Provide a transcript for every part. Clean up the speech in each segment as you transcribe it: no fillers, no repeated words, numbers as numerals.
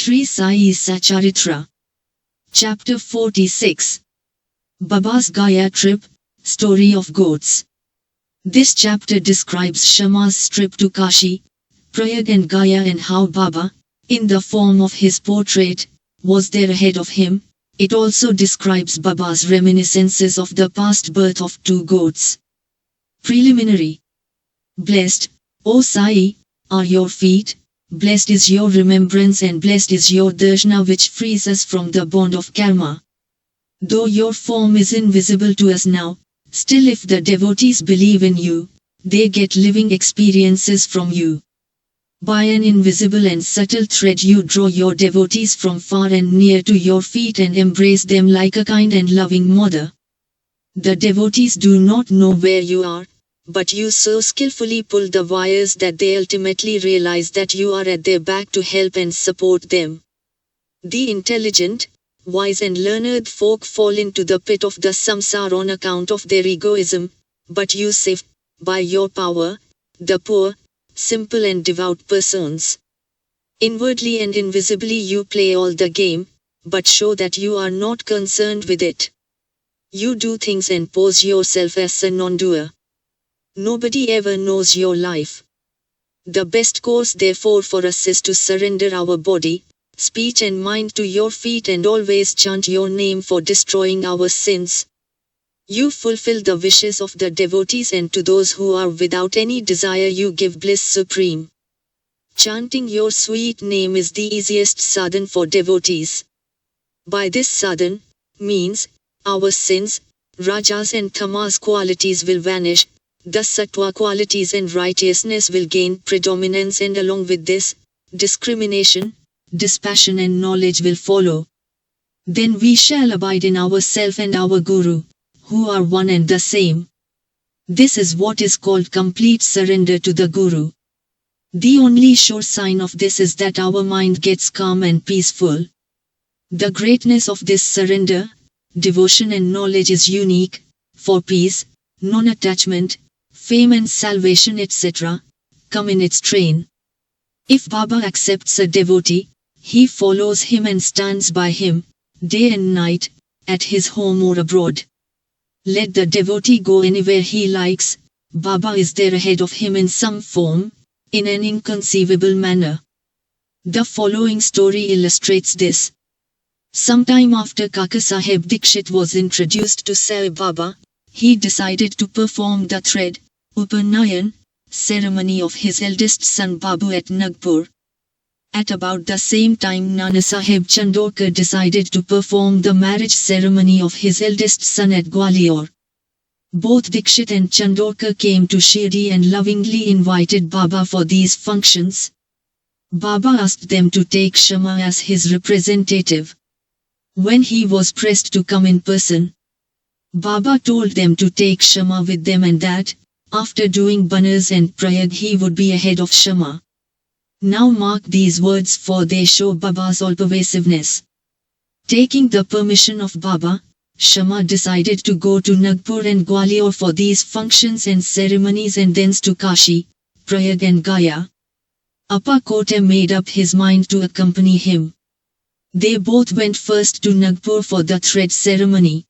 Sri Sai Satcharitra. Chapter 46. Baba's Gaya Trip, Story of Goats. This chapter describes Shama's trip to Kashi, Prayag and Gaya and how Baba, in the form of his portrait, was there ahead of him. It also describes Baba's reminiscences of the past birth of two goats. Preliminary. Blessed, O Sai, are your feet, blessed is your remembrance and blessed is your darshana which frees us from the bond of karma. Though your form is invisible to us now, still if the devotees believe in you, they get living experiences from you. By an invisible and subtle thread you draw your devotees from far and near to your feet and embrace them like a kind and loving mother. The devotees do not know where you are, but you so skillfully pull the wires that they ultimately realize that you are at their back to help and support them. The intelligent, wise and learned folk fall into the pit of the samsara on account of their egoism, but you save, by your power, the poor, simple and devout persons. Inwardly and invisibly you play all the game, but show that you are not concerned with it. You do things and pose yourself as a non-doer. Nobody ever knows your life. The best course therefore for us is to surrender our body, speech and mind to your feet and always chant your name for destroying our sins. You fulfill the wishes of the devotees and to those who are without any desire you give bliss supreme. Chanting your sweet name is the easiest sadhan for devotees. By this sadhan, means, our sins, rajas and tamas qualities will vanish, the sattva qualities and righteousness will gain predominance and along with this, discrimination, dispassion and knowledge will follow. Then we shall abide in ourself and our Guru, who are one and the same. This is what is called complete surrender to the Guru. The only sure sign of this is that our mind gets calm and peaceful. The greatness of this surrender, devotion and knowledge is unique, for peace, non-attachment, fame and salvation etc., come in its train. If Baba accepts a devotee, he follows him and stands by him, day and night, at his home or abroad. Let the devotee go anywhere he likes, Baba is there ahead of him in some form, in an inconceivable manner. The following story illustrates this. Sometime after Kaka Sahib Dikshit was introduced to Sai Baba, he decided to perform the thread, Upanayan, ceremony of his eldest son Babu at Nagpur. At about the same time Nana Sahib Chandorkar decided to perform the marriage ceremony of his eldest son at Gwalior. Both Dikshit and Chandorkar came to Shirdi and lovingly invited Baba for these functions. Baba asked them to take Shama as his representative. When he was pressed to come in person, Baba told them to take Shama with them and that, after doing Banas and Prayag he would be ahead of Shama. Now mark these words for they show Baba's all-pervasiveness. Taking the permission of Baba, Shama decided to go to Nagpur and Gwalior for these functions and ceremonies and thence to Kashi, Prayag and Gaya. Appa Kote made up his mind to accompany him. They both went first to Nagpur for the thread ceremony.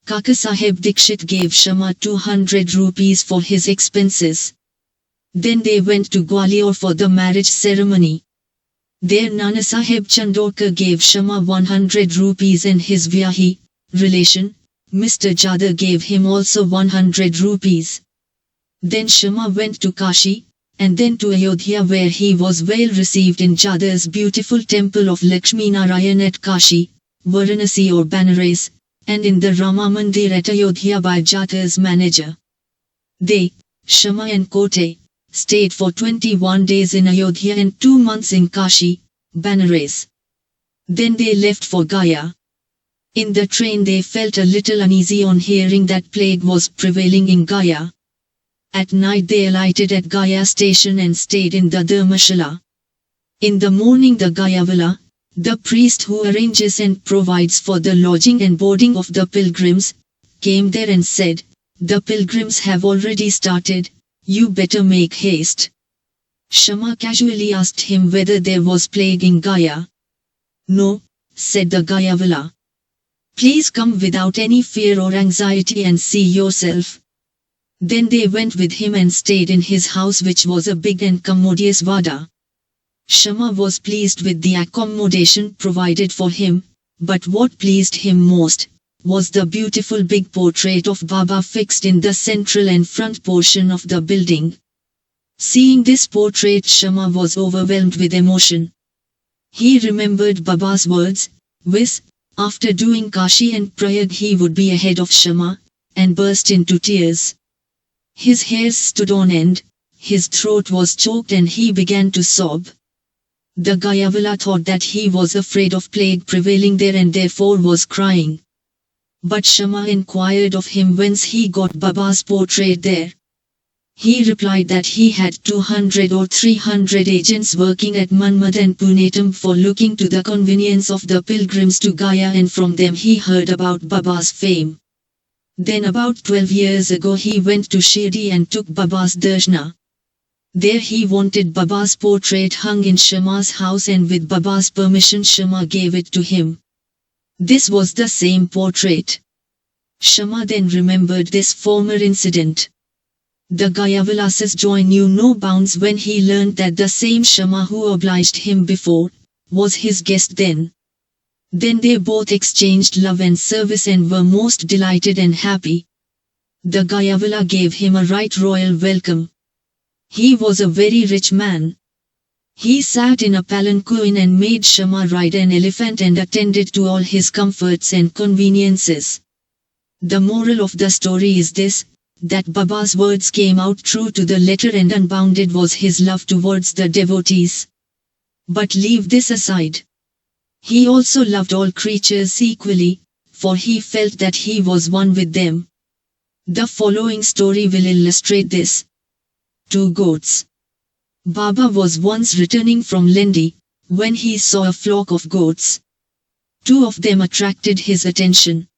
Kaka Sahib Dikshit gave Shama 200 rupees for his expenses. Then they went to Gwalior for the marriage ceremony. There Nana Sahib Chandorkar gave Shama 100 rupees and his Vyahi, relation, Mr. Jadar gave him also 100 rupees. Then Shama went to Kashi, and then to Ayodhya where he was well received in Jadar's beautiful temple of Lakshmi Narayan at Kashi, Varanasi or Banaras, and in the Rama Mandir at Ayodhya by Jadar's manager. They, Shama and Kote, stayed for 21 days in Ayodhya and 2 months in Kashi, Banaras. Then they left for Gaya. In the train they felt a little uneasy on hearing that plague was prevailing in Gaya. At night they alighted at Gaya station and stayed in the Dharmashala. In the morning the Gayavala, the priest who arranges and provides for the lodging and boarding of the pilgrims, came there and said, "The pilgrims have already started, you better make haste." Shama casually asked him whether there was plague in Gaya. "No," said the Gayawala. "Please come without any fear or anxiety and see yourself." Then they went with him and stayed in his house, which was a big and commodious vada. Shama was pleased with the accommodation provided for him, but what pleased him most was the beautiful big portrait of Baba fixed in the central and front portion of the building. Seeing this portrait, Shama was overwhelmed with emotion. He remembered Baba's words, which, after doing Kashi and Prayag he would be ahead of Shama, and burst into tears. His hairs stood on end, his throat was choked and he began to sob. The Gayawala thought that he was afraid of plague prevailing there and therefore was crying. But Shama inquired of him whence he got Baba's portrait there. He replied that he had 200 or 300 agents working at Manmad and Punetam for looking to the convenience of the pilgrims to Gaya, and from them he heard about Baba's fame. Then about 12 years ago he went to Shirdi and took Baba's darshana. There he wanted Baba's portrait hung in Shama's house, and with Baba's permission Shama gave it to him. This was the same portrait. Shama then remembered this former incident. The Gayawala's joy knew no bounds when he learned that the same Shama who obliged him before was his guest then. Then they both exchanged love and service and were most delighted and happy. The Gayawala gave him a right royal welcome. He was a very rich man. He sat in a palanquin and made Shama ride an elephant and attended to all his comforts and conveniences. The moral of the story is this, that Baba's words came out true to the letter and unbounded was his love towards the devotees. But leave this aside. He also loved all creatures equally, for he felt that he was one with them. The following story will illustrate this. 2 goats. Baba was once returning from Lendi, when he saw a flock of goats. 2 of them attracted his attention.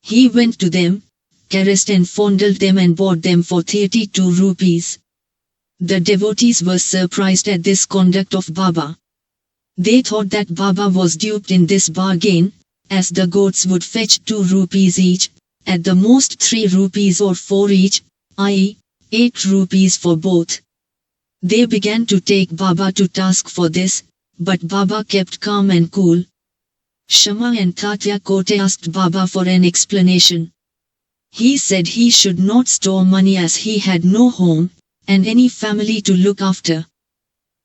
He went to them, caressed and fondled them and bought them for 32 rupees. The devotees were surprised at this conduct of Baba. They thought that Baba was duped in this bargain, as the goats would fetch 2 rupees each, at the most 3 rupees or 4 each, i.e., 8 rupees for both. They began to take Baba to task for this, but Baba kept calm and cool. Shama and Tatya Kote asked Baba for an explanation. He said he should not store money as he had no home, and any family to look after.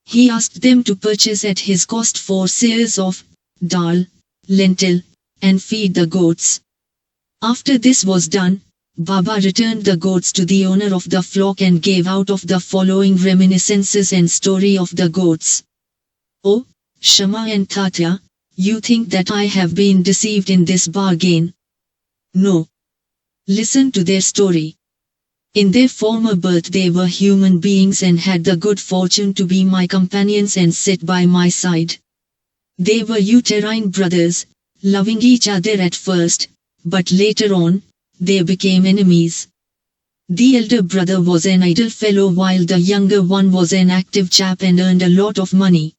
He asked them to purchase at his cost 4 seers of dal, lentil, and feed the goats. After this was done, Baba returned the goats to the owner of the flock and gave out of the following reminiscences and story of the goats. "Oh, Shama and Tatya, you think that I have been deceived in this bargain? No. Listen to their story. In their former birth they were human beings and had the good fortune to be my companions and sit by my side. They were uterine brothers, loving each other at first, but later on, they became enemies. The elder brother was an idle fellow while the younger one was an active chap and earned a lot of money.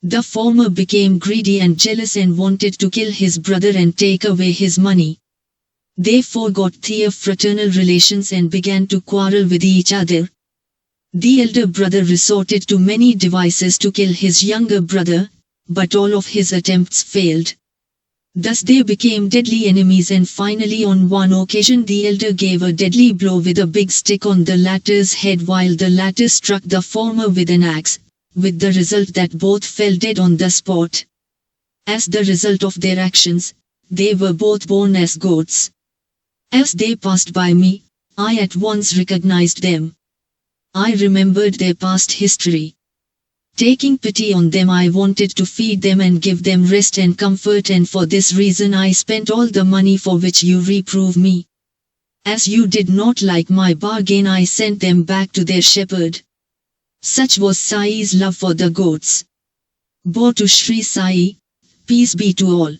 The former became greedy and jealous and wanted to kill his brother and take away his money. They forgot their fraternal relations and began to quarrel with each other. The elder brother resorted to many devices to kill his younger brother, but all of his attempts failed. Thus they became deadly enemies, and finally on one occasion the elder gave a deadly blow with a big stick on the latter's head while the latter struck the former with an axe, with the result that both fell dead on the spot. As the result of their actions, they were both born as goats. As they passed by me, I at once recognized them. I remembered their past history. Taking pity on them, I wanted to feed them and give them rest and comfort, and for this reason I spent all the money for which you reprove me. As you did not like my bargain, I sent them back to their shepherd. Such was Sai's love for the goats. Bo to Sri Sai, peace be to all.